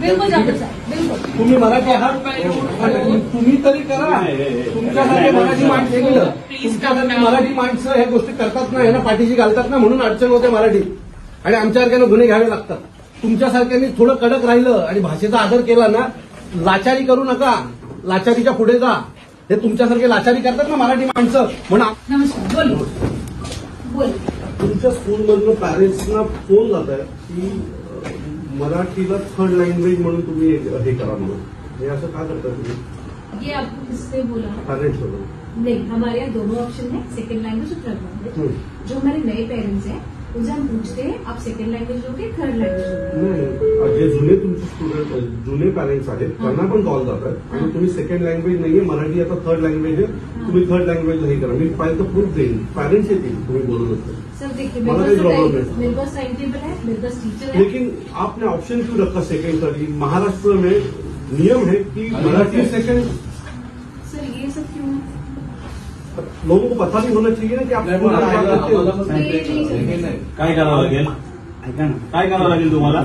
बिल्कुल जातो साहेब, बिल्कुल. तुम्ही मराठी आहात, तुम्ही तरी करा. तुमच्यासाठी मराठी माणसं केलं, तुमच्यासाठी मराठी माणसं ह्या गोष्टी करतात ना, ह्यांना पाठीशी घालतात ना, म्हणून अडचण होते मराठी. आणि आमच्यासारख्यानं गुन्हे घ्यावे लागतात. तुमच्यासारख्यांनी थोडं कडक राहिलं आणि भाषेचा आदर केला ना, लाचारी करू नका, लाचारीच्या पुढे जा. हे तुमच्यासारखे लाचारी करतात ना मराठी माणसं म्हणून. नमस्कार, बोल बोल. तुमच्या स्कूलमधलं पॅरेंट्सना फोन जात आहे की मराठीला थर्ड लँग्वेज म्हणून तुम्ही हे करा म्हणून. हे असं का करता तुम्ही? ये आपको किससे बोला? पॅरेंट्स सोबत. नहीं, हमारे यहाँ दोनों ऑप्शन है, सेकंड लैंग्वेज और थर्ड लैंग्वेज. जो हमारे नए पेरेंट्स हैं उनसे हम पूछते हैं आप सेकंड लैंग्वेज लोगे, थर्ड लैंग्वेज लोगे? नाही, जे जुने तुमचे स्टुडंट जुने पॅरेंट्स आहेत त्यांना पण कॉल जातात आणि तुम्ही सेकंड लँग्वेज नाहीये, मराठी आता थर्ड लँग्वेज आहे, तुम्ही थर्ड लँग्वेज नाही करा. मी पाहिजे तर प्रूफ देईन, पॅरेंट्स येतील तुम्ही बोलू नका. सर देखिए, मेरे पास टाइम टेबल है, मेरे पास टीचर है. लेकिन आपने ऑप्शन क्यों रखा सेकंड थर्ड? महाराष्ट्र में नियम है कि मराठी सेकंड. सर ये सब क्यों है? लोगों को पता नहीं होना चाहिए ना की आपण काय करावं लागेल? काय करावं लागेल तुम्हाला?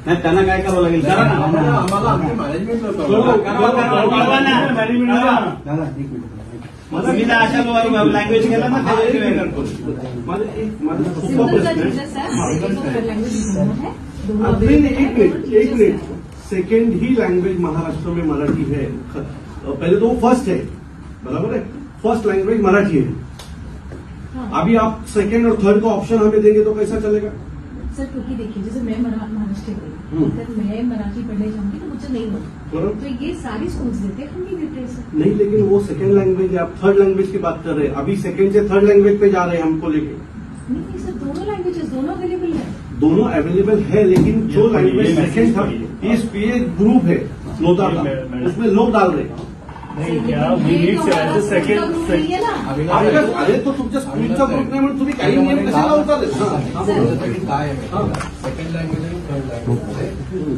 नाही, त्यांना काय करावं लागेल? करा ना. आम्हाला मॅनेजमेंट तुम्ही जर अशा लँग्वेज केला ना, माझा सिंपल सा चीज है सर, सेकंड और थर्ड लैंग्वेज दोनों है, दोनों एक मिनट. सेकंड ही लैंग्वेज महाराष्ट्र में मराठी है. पहले तो वो फर्स्ट है, बराबर है. फर्स्ट लैंग्वेज मराठी है. अभी आप सेकंड और थर्ड का ऑप्शन हमें देंगे तो कैसा चलेगा? सर क्योंकि देखिए, जैसे मैं महाराष्ट्र गई, अगर मैं मराठी पढ़ने जाऊंगी तो मुझे नहीं होगा, तो ये सारी स्कूल्स देते, हम नहीं देते सर. नहीं, लेकिन वो सेकंड लैंग्वेज है, आप थर्ड लैंग्वेज की बात कर रहे हैं. अभी सेकंड से थर्ड लैंग्वेज पे जा रहे हैं हमको लेके. नहीं सर, दोनों लैंग्वेजेस दोनों अवेलेबल है. दोनों अवेलेबल है, लेकिन जो लैंग्वेज सेकंड था, ये ग्रुप है लोधा का, उसमें लोग डाल रहे हैं. नहीं क्या सेकंड है ना. अरे तो तुमच्या स्कूलचा ग्रुप नाही म्हणून तुम्ही काही नियम कसे लावतात? काय आहे सेकंड लँग्वेज आणि थर्ड लँग्वेज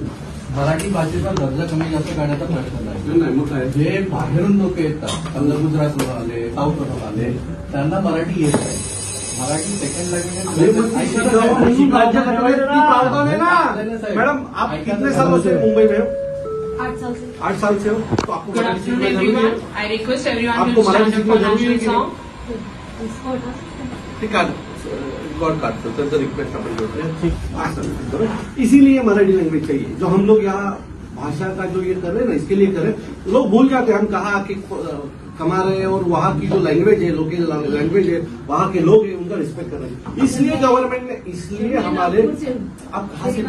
मराठी भाषेचा दर्जा कमी जास्त करण्याचा प्रयत्न नाही. मग काय जे बाहेरून लोक येतात, समजा गुजरातवरून आले, साऊथवरून आले, त्यांना मराठी येत नाही. मराठी सेकंड लँग्वेज मैडम, आप कितने सालों से मुंबई में हो? 8 साल से. 8 साल से हो, तो आपको Good मराठी afternoon सीखना जरूरी है. everyone. I request everyone आपको to मराठी stand up सीखना for जरूरी है national कि नहीं? song. इसको हटा सकते हैं. ठीक आहे, रिकॉर्ड काढतो, त्यांचं रिक्वेस्ट आपण करतो. इसीलिए मराठी लैंग्वेज चाहिए. जो हम लोग यहाँ भाषा का जो ये कर रहे हैं ना, इसके लिए कर रहे हैं. लोग भूल जाते हैं हम कहाँ के कमा रहे हैं और वहाँ की जो लैंग्वेज है, लोकल लैंग्वेज है, वहाँ के लोग हैं, उनका रिस्पेक्ट कर रहे हैं. इसलिए गवर्नमेंट ने, इसलिए हमारे आप कहाँ से,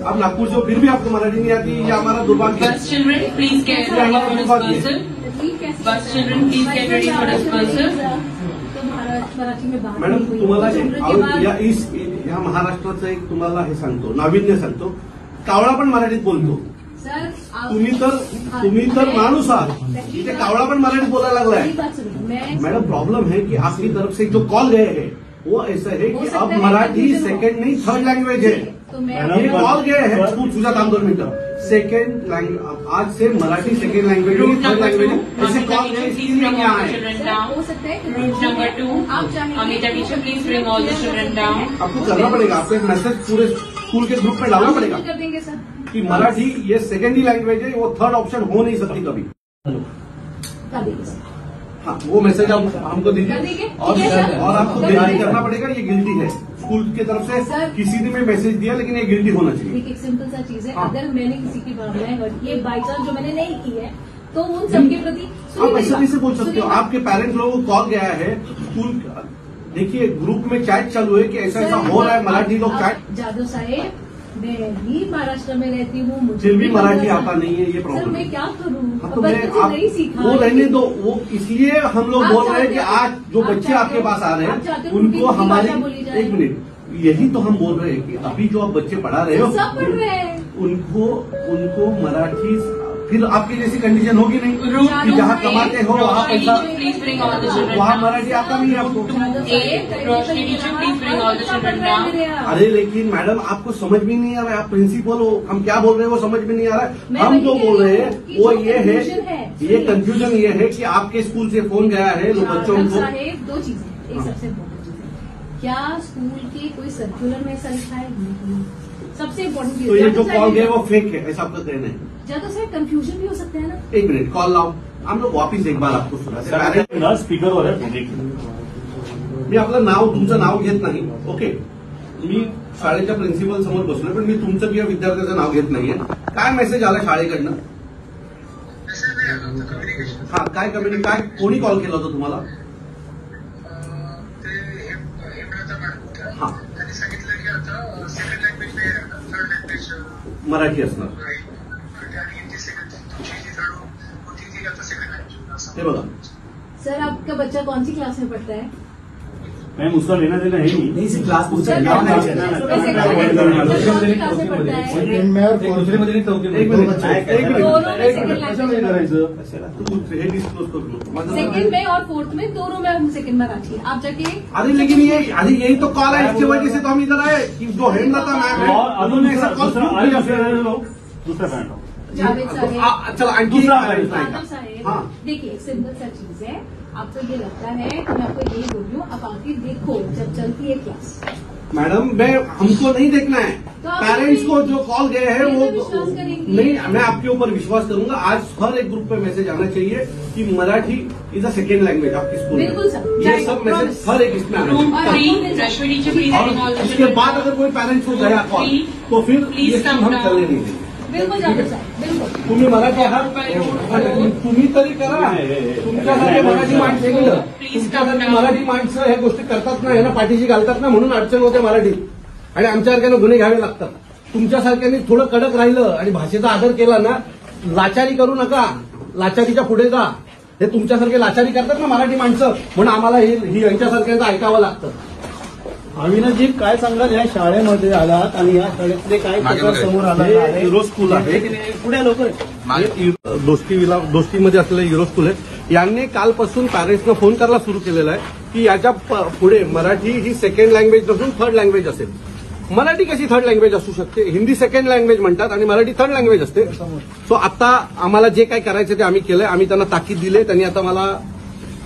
आप नागपुर से हो फिर भी आपको मराठी नहीं आती, या हमारा दुर्भाग्य. Bus children, please get ready for dispersal. Bus children, please get ready for dispersal. Marathi में बात मॅडम, तुम्हाला या महाराष्ट्राचं एक तुम्हाला हे सांगतो, नाविन्य सांगतो. कावळा पण मराठीत बोलतो. सर तुम्ही तर माणूस आहात, इथे कावळा पण मराठीत बोलायला लागलाय. मैडम, प्रॉब्लम है कि आपकी तरफ से जो कॉल गए हैं वो ऐसा है कि अब मराठी सेकंड नहीं थर्ड लैंग्वेज है. ये कॉल गए हैं. तुझा काम 2 मिनटं. सेकंड लैंग्वेज आज से मराठी सेकंड लैंग्वेज है, थर्ड लैंग्वेज है. ऐसे कॉल गए, इसलिए हम यहाँ आए. हो सकता है Route number 2. Amita teacher, please bring all the children down. आपको करना पड़ेगा, आपको एक मैसेज पूरे स्कूल के ग्रुप में डालना पड़ेगा कर देंगे सर कि मराठी ये सेकेंडरी लैंग्वेज है, वो थर्ड ऑप्शन हो नहीं सकती कभी. कर देंगे सर. हाँ, वो मैसेज आप हमको कर दीजिए. देंगे. और आपको वेरीफाई करना पड़ेगा, ये गिल्टी है. स्कूल की तरफ से सर, किसी ने भी मैसेज दिया, लेकिन ये गिल्टी होना चाहिए. देखिए, एक सिंपल सा चीज है. हाँ. अगर मैंने किसी की भावनाएं और ये बाई चांस जो मैंने नहीं की है, तो उन सबके प्रति आप ऐसे कैसे बोल सकते हो? आपके पेरेंट्स लोगों को कॉल गया है स्कूल. देखिए, ग्रुप में चैट चालू है कि ऐसा ऐसा हो रहा है, मराठी लोग चैट. जादव साहेब, मैं भी महाराष्ट्र में रहती हूँ, मुझे फिर भी मराठी आता नहीं है, ये सर प्रॉब्लम. मैं क्या करूँ? हाँ, तो बच्चे को नहीं सीखा. वो रहने दो. वो इसलिए हम लोग आप बोल रहे हैं चाहते कि हो- आज जो आप बच्चे चाहते आपके हो- पास आ रहे आप चाहते हैं हो उनको उनकी हमारी भाषा बोली जाए. एक मिनट, यही तो हम बोल रहे हैं कि अभी जो आप बच्चे पढ़ा रहे हो सब पढ़ रहे हैं. उनको मराठी, फिर आपकी जैसी कंडीशन होगी नहीं कि जहाँ कमाते हो वहाँ Roshni पैसा, teacher, please bring all the children वहाँ down. मराठी आता नहीं है आपको. Roshni teacher, please bring all the children down. अरे लेकिन मैडम, आपको समझ में नहीं आ रहा है. आप प्रिंसिपल हो, हम क्या बोल रहे हैं वो समझ में नहीं आ रहा है. मैं हम वही जो कह बोल रही रहे हूँ हैं कि वो जो ये confusion है, है, ये कंफ्यूजन ये है कि आपके स्कूल से फोन गया है बच्चों को. साहेब, 2 चीजें. एक सबसे इम्पोर्टेंट चीज है, क्या स्कूल के कोई सर्कुलर में ऐसा लिखा है? नहीं. सबसे इम्पोर्टेंट तो ये जो कॉल गए वो फेक है, ऐसा आपका कहना है? या तो सर कंफ्यूजन भी हो सकता है ना। एक मिनट, कॉल लाओ, हम लोग वापिस एक बार आपको सुनाते हैं. स्पीकरवर आहे. मी आपलं नाव, तुमचं नाव घेत नाही. ओके, मी शाळेच्या प्रिन्सिपल समोर बसलोय, पण मी तुमचं किंवा विद्यार्थ्याचं नाव घेत नाहीये. काय मेसेज आला शाळेकडनं? हा, काय कम्युनिटी, काय कोणी कॉल केला होता तुम्हाला? हा, मराठी असणार. हे बघा सर, आपका बच्चा कौन सी क्लास में पढ़ता है? मैम उसका लेना देना है ही नहीं. क्लास पूछा सर, नाव नाही कौन सी क्लास में पढ़ता है? सेकंड में और फोर्थ में एक मिनिट, दोनों में सेकंड लैंग्वेज तू हे डिस्क्लोज करू. सेकंड में और फोर्थ में दोनों में हम सेकंड मराठी है. आप जाके अरे लेकिन ये अरे यही तो कॉल है, इसकी वजह से तो हम इधर आए कि जो हैंड था मैम और अजून ऐसा कॉल दुसरा पॅन्ट. जावेद साहेब, चला आणखी दूसरा एक है. आदम साहेब, हाँ. देखिए सिंपल सा चीज है. आपको ये लगता है तो मैं आपको यही बोल रही हूँ, आप आके देखो जब चलती है क्लास. मैडम, मैं हमको नहीं देखना है. तो आप पेरेंट्स को जो कॉल गए हैं वो विश्वास करेंगे? नहीं, मैं आपके ऊपर विश्वास करूंगा. आज हर एक ग्रुप पे मैसेज आना चाहिए कि Marathi is a second language आपकी स्कूल में. बिल्कुल सर. ये सब मैसेज हर एक इसमें आना Room चाहिए. 3, Rashmi please और involve the उसके बाद अगर कोई पेरेंट्स को गया कॉल तो फिर Please ये come हम down. चलने नहीं देंगे. बिल्कुल जावेद साहेब, बिल्कुल. तुम्ही मराठी आहात, अरे तुम्ही तरी करा. तुमच्यासारखे मराठी माणसं गेलं, तुमच्यासारखी मराठी माणसं ह्या गोष्टी करतात ना, ह्यांना पाठीशी घालतात ना, म्हणून अडचण होते मराठी. आणि आमच्यासारख्यानं गुन्हे घ्यावे लागतात. तुमच्यासारख्यांनी थोडं कडक राहिलं आणि भाषेचा आदर केला ना, लाचारी करू नका, लाचारीच्या पुढे जा. हे तुमच्यासारखे लाचारी करतात ना मराठी माणसं, म्हणून आम्हाला ही यांच्यासारख्यांचं ऐकावं लागतं. अविनाशजी, काय सांगाल या शाळेमध्ये आलात आणि या शाळेतले काय प्रकार समोर आला आहे? युरो स्कूल आहे, पुढे लवकर. दोस्तीमध्ये असलेलं युरो स्कूल आहे. यांनी कालपासून पॅरेंट्सना फोन करायला सुरू केलेला आहे की याच्या पुढे मराठी ही सेकंड लँग्वेज नसून थर्ड लँग्वेज असेल. मराठी कशी थर्ड लँग्वेज असू शकते? हिंदी सेकंड लँग्वेज म्हणतात आणि मराठी थर्ड लँग्वेज असते. सो आता आम्हाला जे काही करायचं ते आम्ही केलंय. आम्ही त्यांना ताकीद दिली. त्यांनी आता मला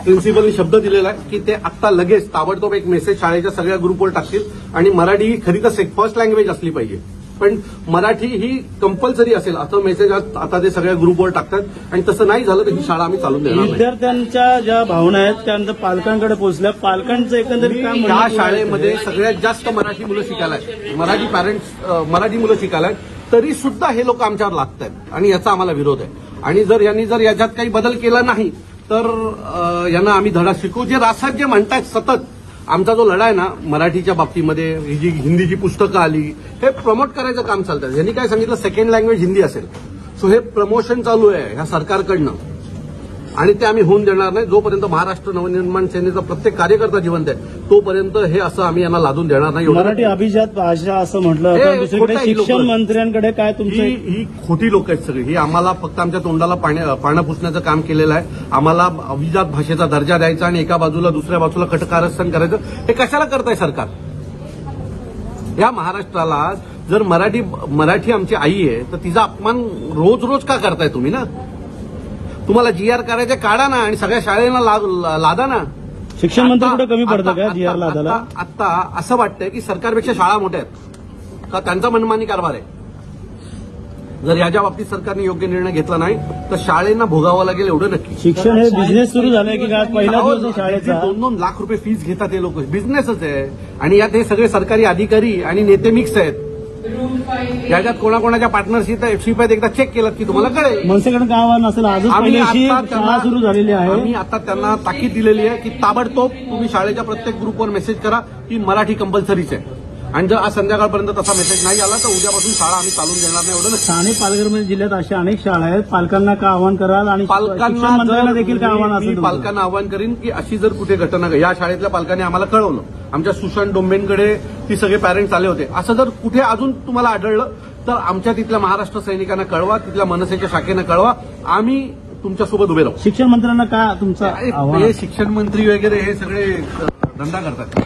प्रिन्सिपलनी शब्द दिलेला आहे की ते आत्ता लगेच ताबडतोब एक मेसेज शाळेच्या सगळ्या ग्रुपवर टाकतील आणि मराठी ही खरी तर फर्स्ट लँग्वेज असली पाहिजे, पण मराठी ही कंपल्सरी असेल असं मेसेज आता ते सगळ्या ग्रुपवर टाकतात आणि तसं नाही झालं तर ही शाळा आम्ही चालून देणार नाही. विद्यार्थ्यांच्या ज्या भावना आहेत त्यानंतर पालकांकडे पोहोचल्या. पालकांचं एकंदरीत काम या शाळेमध्ये सगळ्यात जास्त मराठी मुलं शिकायला आहेत, मराठी पॅरेंट्स मराठी मुलं शिकायला आहेत, तरी सुद्धा हे लोक आमच्यावर लागत आहेत आणि याचा आम्हाला विरोध आहे. आणि जर यांनी याच्यात काही बदल केला नाही तर यांना आम्ही धडा शिकवू. जे रासात जे म्हणतायत सतत, आमचा जो लढा आहे ना मराठीच्या बाबतीमध्ये, ही जी हिंदीची पुस्तकं आली हे प्रमोट करायचं काम चालतं. यांनी काय सांगितलं, सेकंड लँग्वेज हिंदी असेल. सो हे प्रमोशन चालू आहे ह्या सरकारकडनं आणि ते आम्ही होऊन देणार नाही. जोपर्यंत महाराष्ट्र नवनिर्माण सेनेचा प्रत्येक कार्यकर्ता जिवंत आहे तोपर्यंत हे असं आम्ही यांना लादून देणार नाही. मराठी अभिजात भाषा असं म्हटलं हे तर दुसरीकडे खोटं आहे ही शिक्षण लोकं. मंत्र्यांकडे काय तुमचं ही खोटी लोक आहेत सगळी. ही आम्हाला फक्त आमच्या तोंडाला पाणी पुसण्याचं काम केलेलं आहे. आम्हाला अभिजात भाषेचा दर्जा द्यायचा आणि एका बाजूला दुसऱ्या बाजूला कटकारस्थान करायचं. हे कशाला करताय सरकार? या महाराष्ट्राला जर मराठी आमची आई आहे तर तिचा अपमान रोज रोज का करताय तुम्ही? ना तुम्हाला जीआर करायचे काढा ना आणि सगळ्या शाळेला लादा ना. शिक्षण मंत्री कुठे कमी पडतं का जीआर लादायला? आता असं वाटतंय की सरकारपेक्षा शाळा मोठ्या आहेत का त्यांचा मनमानी कारभार आहे. जर याच्या बाबतीत सरकारने योग्य निर्णय घेतला नाही तर शाळेंना भोगावं लागेल एवढं नक्की. शिक्षण हे बिझनेस सुरू झालंय की आज पहिला दिवस आहे शाळेचा? 2-2 लाख रुपये फीस घेतात हे लोक. बिझनेसच आहे आणि यात हे सगळे सरकारी अधिकारी आणि नेते मिक्स आहेत. याच्यात कोणाकोणाच्या पार्टनरशिप आहेत एकदा चेक केलं की तुम्हाला कळेल. मनसेकडे काय आव्हान असेल? अजून पहिल्याशी शाळा सुरू झालेली आहे. आम्ही आता त्यांना ताकीद दिलेली आहे की ताबडतोब तुम्ही शाळेच्या प्रत्येक ग्रुपवर मेसेज करा की मराठी कंपल्सरीच आहे. आणि जर आज संध्याकाळपर्यंत तसा मेसेज नाही आला तर उद्यापासून शाळा आम्ही चालून देणार नाही. एवढं ठाणे पालघर जिल्ह्यात अशा अनेक शाळा आहेत. पालकांना काय आव्हान कराल आणि शिक्षण मंत्र्यांना देखील काय आव्हान असेल? मी पालकांना आव्हान करीन की अशी जर कुठे घटना, या शाळेतल्या पालकांनी आम्हाला कळवलं, आमच्या सुशांत डोंबेंकडे ती सगळे पॅरेंट्स आले होते, असं जर कुठे अजून तुम्हाला आढळलं तर आमच्या तिथल्या महाराष्ट्र सैनिकांना कळवा, तिथल्या मनसेच्या शाखेनं कळवा. आम्ही तुमच्यासोबत उभे राहू. शिक्षण मंत्र्यांना काय तुमचं आव्हान? हे शिक्षण मंत्री वगैरे हे सगळे धंदा करतात.